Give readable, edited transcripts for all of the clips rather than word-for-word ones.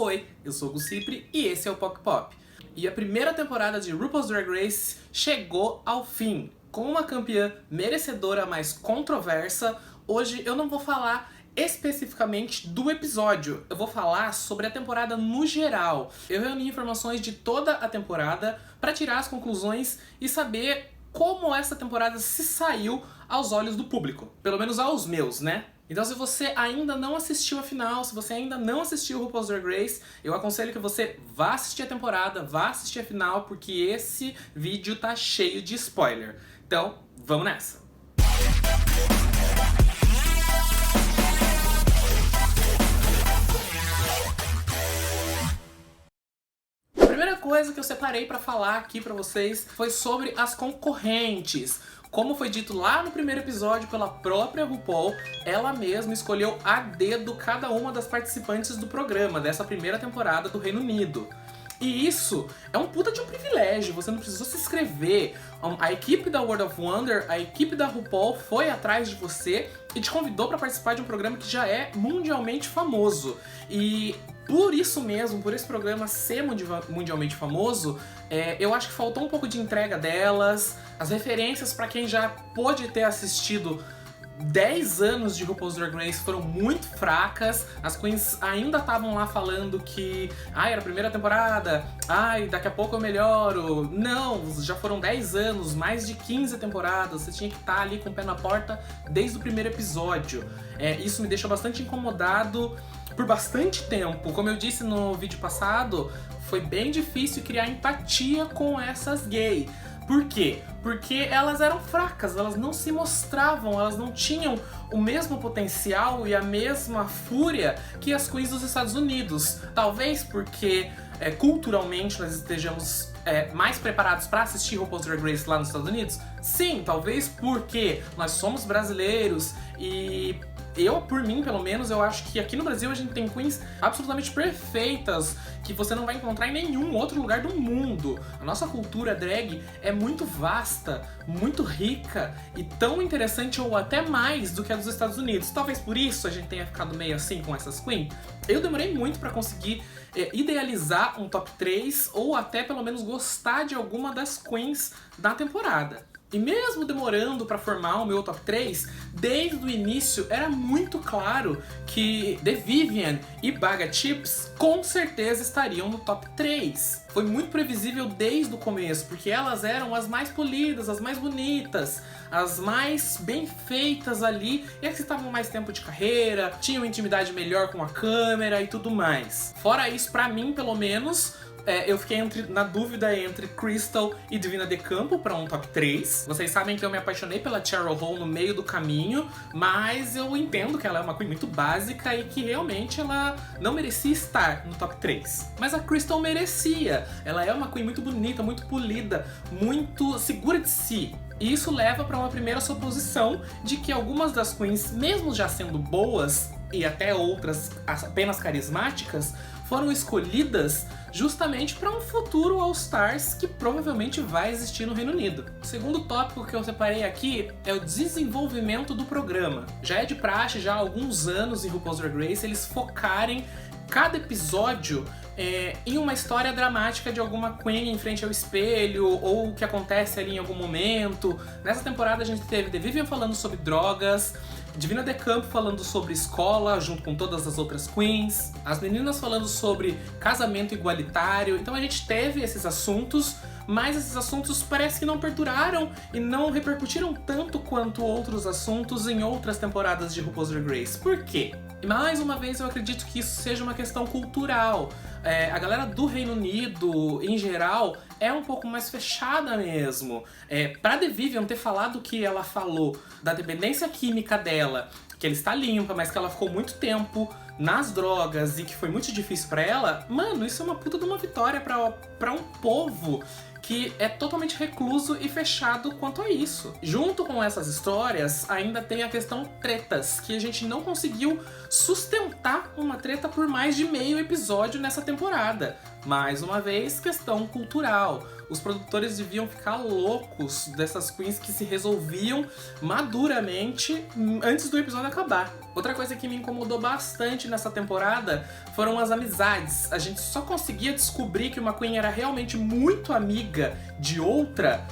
Oi, eu sou o Gucipri e esse é o Poc Pop. E a primeira temporada de RuPaul's Drag Race chegou ao fim. Com uma campeã merecedora, mais controversa, hoje eu não vou falar especificamente do episódio, eu vou falar sobre a temporada no geral. Eu reuni informações de toda a temporada para tirar as conclusões e saber como essa temporada se saiu aos olhos do público. Pelo menos aos meus, né? Então se você ainda não assistiu a final, se você ainda não assistiu o RuPaul's Drag Race, eu aconselho que você vá assistir a temporada, vá assistir a final, porque esse vídeo tá cheio de spoiler. Então, vamos nessa! A primeira coisa que eu separei pra falar aqui pra vocês foi sobre as concorrentes. Como foi dito lá no primeiro episódio pela própria RuPaul, ela mesma escolheu a dedo cada uma das participantes do programa, dessa primeira temporada do Reino Unido. E isso é um puta de um privilégio, você não precisou se inscrever. A equipe da World of Wonder, a equipe da RuPaul foi atrás de você e te convidou para participar de um programa que já é mundialmente famoso. E por isso mesmo, por esse programa ser mundialmente famoso, eu acho que faltou um pouco de entrega delas. As referências para quem já pôde ter assistido 10 anos de RuPaul's Drag Race foram muito fracas. As queens ainda estavam lá falando que era a primeira temporada, daqui a pouco eu melhoro. Não, já foram 10 anos, mais de 15 temporadas, você tinha que estar ali com o pé na porta desde o primeiro episódio. Isso me deixa bastante incomodado por bastante tempo. Como eu disse no vídeo passado, foi bem difícil criar empatia com essas gays. Por quê? Porque elas eram fracas, elas não se mostravam, elas não tinham o mesmo potencial e a mesma fúria que as queens dos Estados Unidos. Talvez porque culturalmente nós estejamos mais preparados para assistir RuPaul's Drag Race lá nos Estados Unidos? Sim, talvez porque nós somos brasileiros e eu, por mim, pelo menos, eu acho que aqui no Brasil a gente tem queens absolutamente perfeitas que você não vai encontrar em nenhum outro lugar do mundo. A nossa cultura drag é muito vasta, muito rica e tão interessante ou até mais do que a dos Estados Unidos. Talvez por isso a gente tenha ficado meio assim com essas queens. Eu demorei muito pra conseguir idealizar um top 3 ou até pelo menos gostar de alguma das queens da temporada. E mesmo demorando para formar o meu top 3, desde o início era muito claro que The Vivienne e Baga Chips com certeza estariam no top 3. Foi muito previsível desde o começo, porque elas eram as mais polidas, as mais bonitas, as mais bem feitas ali, e as que estavam mais tempo de carreira, tinham intimidade melhor com a câmera e tudo mais. Fora isso, pra mim, pelo menos, eu fiquei na dúvida entre Crystal e Divina De Campo para um top 3. Vocês sabem que eu me apaixonei pela Cheryl Hole no meio do caminho, mas eu entendo que ela é uma queen muito básica e que realmente ela não merecia estar no top 3. Mas a Crystal merecia. Ela é uma queen muito bonita, muito polida, muito segura de si. E isso leva para uma primeira suposição de que algumas das queens, mesmo já sendo boas, e até outras apenas carismáticas, foram escolhidas justamente para um futuro All Stars que provavelmente vai existir no Reino Unido. O segundo tópico que eu separei aqui é o desenvolvimento do programa. Já é de praxe, já há alguns anos em RuPaul's Drag Race, eles focarem cada episódio em uma história dramática de alguma queen em frente ao espelho, ou o que acontece ali em algum momento. Nessa temporada a gente teve The Vivienne falando sobre drogas, Divina De Campo falando sobre escola, junto com todas as outras queens, as meninas falando sobre casamento igualitário. Então a gente teve esses assuntos, mas esses assuntos parece que não perduraram e não repercutiram tanto quanto outros assuntos em outras temporadas de RuPaul's Drag Race. Por quê? E mais uma vez eu acredito que isso seja uma questão cultural. A galera do Reino Unido, em geral, é um pouco mais fechada mesmo. Pra The Vivienne ter falado o que ela falou da dependência química dela, que ela está limpa, mas que ela ficou muito tempo nas drogas e que foi muito difícil pra ela, mano, isso é uma puta de uma vitória pra um povo que é totalmente recluso e fechado quanto a isso. Junto com essas histórias, ainda tem a questão tretas, que a gente não conseguiu sustentar uma treta por mais de meio episódio nessa temporada. Mais uma vez, questão cultural. Os produtores deviam ficar loucos dessas queens que se resolviam maduramente antes do episódio acabar. Outra coisa que me incomodou bastante nessa temporada foram as amizades. A gente só conseguia descobrir que uma queen era realmente muito amiga de outra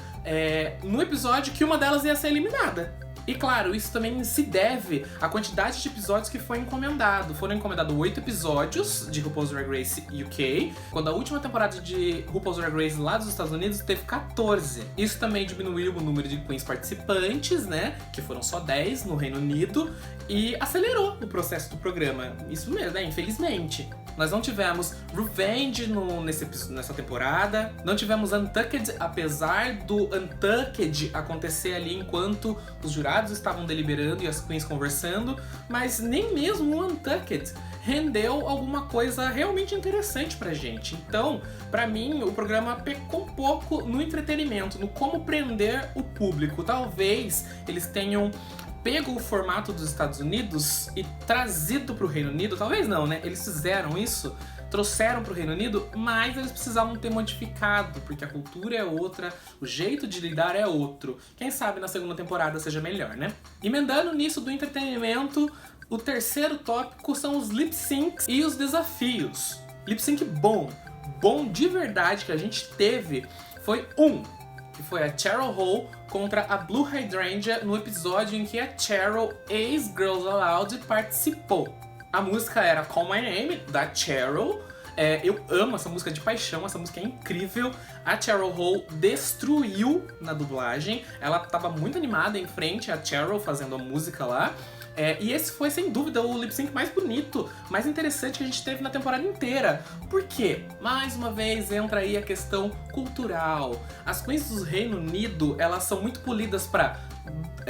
no episódio que uma delas ia ser eliminada. E claro, isso também se deve à quantidade de episódios que foi encomendado. Foram encomendados 8 episódios de RuPaul's Drag Race UK, quando a última temporada de RuPaul's Drag Race lá dos Estados Unidos teve 14. Isso também diminuiu o número de queens participantes, né, que foram só 10 no Reino Unido, e acelerou o processo do programa. Isso mesmo, né, infelizmente. Nós não tivemos Revenge nessa temporada, não tivemos Untucked, apesar do Untucked acontecer ali enquanto os jurados estavam deliberando e as queens conversando, mas nem mesmo o Untucked rendeu alguma coisa realmente interessante pra gente. Então, pra mim, o programa pecou um pouco no entretenimento, no como prender o público. Talvez eles tenham pego o formato dos Estados Unidos e trazido pro Reino Unido, talvez não, né? Eles fizeram isso, trouxeram pro Reino Unido, mas eles precisavam ter modificado, porque a cultura é outra, o jeito de lidar é outro. Quem sabe na segunda temporada seja melhor, né? Emendando nisso do entretenimento, o terceiro tópico são os lip syncs e os desafios. Lip sync bom de verdade que a gente teve foi que foi a Cheryl Hole contra a Blue Hydrangea no episódio em que a Cheryl, ex-Girls Aloud, participou. A música era Call My Name, da Cheryl. Eu amo essa música de paixão, essa música é incrível. A Cheryl Hole destruiu na dublagem. Ela tava muito animada em frente a Cheryl fazendo a música lá. E esse foi, sem dúvida, o lip sync mais bonito, mais interessante que a gente teve na temporada inteira. Por quê? Mais uma vez entra aí a questão cultural. As queens do Reino Unido, elas são muito polidas pra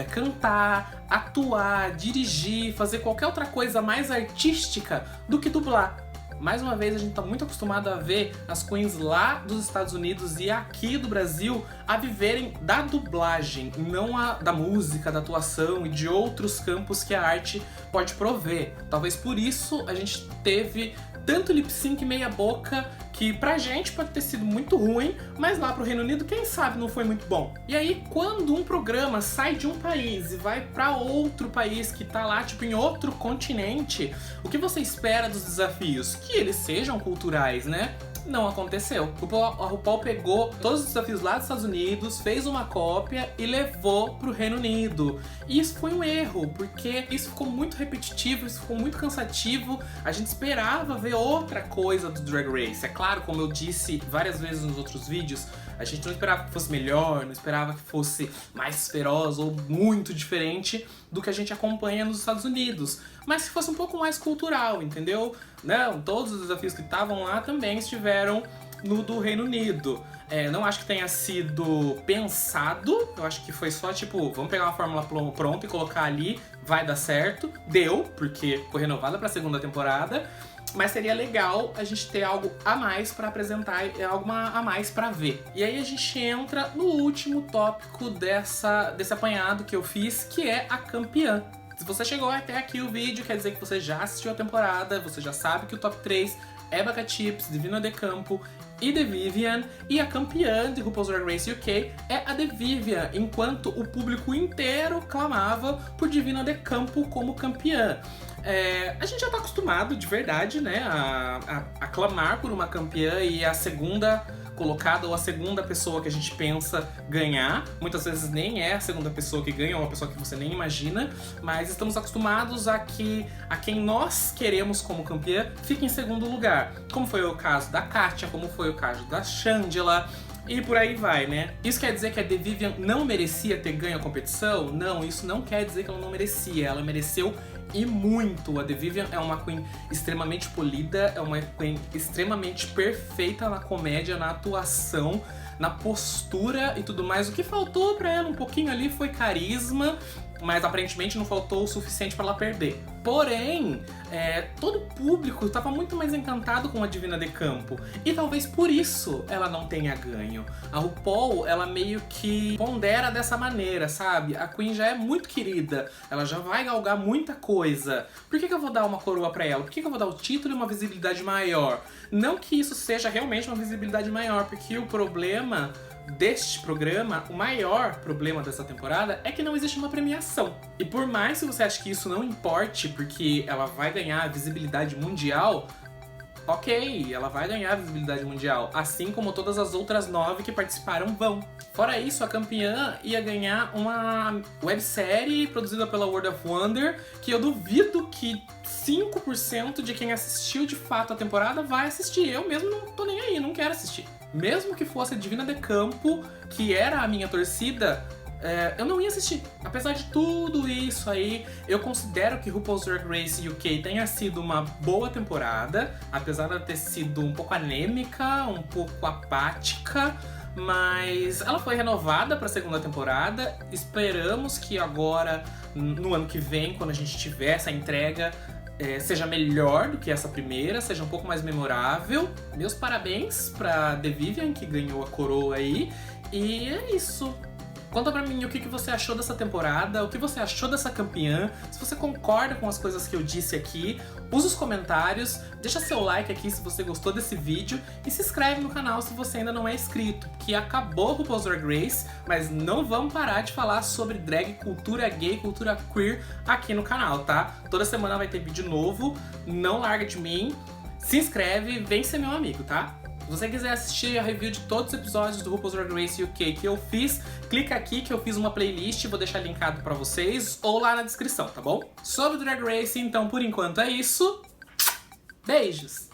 cantar, atuar, dirigir, fazer qualquer outra coisa mais artística do que dublar. Mais uma vez, a gente tá muito acostumado a ver as queens lá dos Estados Unidos e aqui do Brasil a viverem da dublagem, não da música, da atuação e de outros campos que a arte pode prover. Talvez por isso a gente teve tanto lip sync meia boca, que pra gente pode ter sido muito ruim, mas lá pro Reino Unido, quem sabe não foi muito bom. E aí, quando um programa sai de um país e vai pra outro país que tá lá, tipo, em outro continente, o que você espera dos desafios? Que eles sejam culturais, né? Não aconteceu. A RuPaul pegou todos os desafios lá dos Estados Unidos, fez uma cópia e levou pro Reino Unido. E isso foi um erro, porque isso ficou muito repetitivo, isso ficou muito cansativo. A gente esperava ver outra coisa do Drag Race. É claro, como eu disse várias vezes nos outros vídeos, a gente não esperava que fosse melhor, não esperava que fosse mais feroz ou muito diferente do que a gente acompanha nos Estados Unidos, mas que fosse um pouco mais cultural, entendeu? Não, todos os desafios que estavam lá também estiveram no do Reino Unido. Não acho que tenha sido pensado, eu acho que foi só tipo, vamos pegar uma fórmula pronta e colocar ali, vai dar certo. Deu, porque foi renovada pra segunda temporada, mas seria legal a gente ter algo a mais pra apresentar, algo a mais pra ver. E aí a gente entra no último tópico desse apanhado que eu fiz, que é a campeã. Se você chegou até aqui o vídeo, quer dizer que você já assistiu a temporada, você já sabe que o top 3 é Becca Chips, Divina De Campo e The Vivienne, e a campeã de RuPaul's Drag Race UK é a The Vivienne, enquanto o público inteiro clamava por Divina De Campo como campeã. A gente já tá acostumado, de verdade, né, a clamar por uma campeã e a segunda colocada ou a segunda pessoa que a gente pensa ganhar. Muitas vezes nem é a segunda pessoa que ganha, é uma pessoa que você nem imagina, mas estamos acostumados a quem nós queremos como campeã fique em segundo lugar. Como foi o caso da Katia, como foi o caso da Shangela, e por aí vai, né? Isso quer dizer que a The Vivienne não merecia ter ganho a competição? Não, isso não quer dizer que ela não merecia. Ela mereceu e muito. A The Vivienne é uma queen extremamente polida, é uma queen extremamente perfeita na comédia, na atuação, na postura e tudo mais. O que faltou pra ela um pouquinho ali foi carisma mas aparentemente não faltou o suficiente pra ela perder. Porém, todo o público estava muito mais encantado com a Divina de Campo. E talvez por isso ela não tenha ganho. A RuPaul, ela meio que pondera dessa maneira, sabe? A Queen já é muito querida, ela já vai galgar muita coisa. Por que eu vou dar uma coroa pra ela? Por que eu vou dar o título e uma visibilidade maior? Não que isso seja realmente uma visibilidade maior, porque o problema deste programa, o maior problema dessa temporada é que não existe uma premiação. E por mais que você ache que isso não importe, porque ela vai ganhar a visibilidade mundial, ok, ela vai ganhar a visibilidade mundial, assim como todas as outras 9 que participaram vão. Fora isso, a campeã ia ganhar uma websérie produzida pela World of Wonder, que eu duvido que 5% de quem assistiu de fato a temporada vai assistir. Eu mesmo não tô nem aí, não quero assistir. Mesmo que fosse a Divina de Campo, que era a minha torcida, eu não ia assistir. Apesar de tudo isso aí, eu considero que RuPaul's Drag Race UK tenha sido uma boa temporada, apesar de ter sido um pouco anêmica, um pouco apática, mas ela foi renovada para a segunda temporada. Esperamos que agora, no ano que vem, quando a gente tiver essa entrega, seja melhor do que essa primeira, seja um pouco mais memorável. Meus parabéns pra The Vivienne, que ganhou a coroa aí. E é isso. Conta pra mim o que você achou dessa temporada, o que você achou dessa campeã, se você concorda com as coisas que eu disse aqui. Usa os comentários, deixa seu like aqui se você gostou desse vídeo e se inscreve no canal se você ainda não é inscrito, que acabou o RuPaul's Drag Race, mas não vamos parar de falar sobre drag, cultura gay, cultura queer aqui no canal, tá? Toda semana vai ter vídeo novo, não larga de mim, se inscreve, vem ser meu amigo, tá? Se você quiser assistir a review de todos os episódios do RuPaul's Drag Race UK que eu fiz, clica aqui que eu fiz uma playlist, vou deixar linkado pra vocês ou lá na descrição, tá bom? Sobre Drag Race, então, por enquanto é isso. Beijos!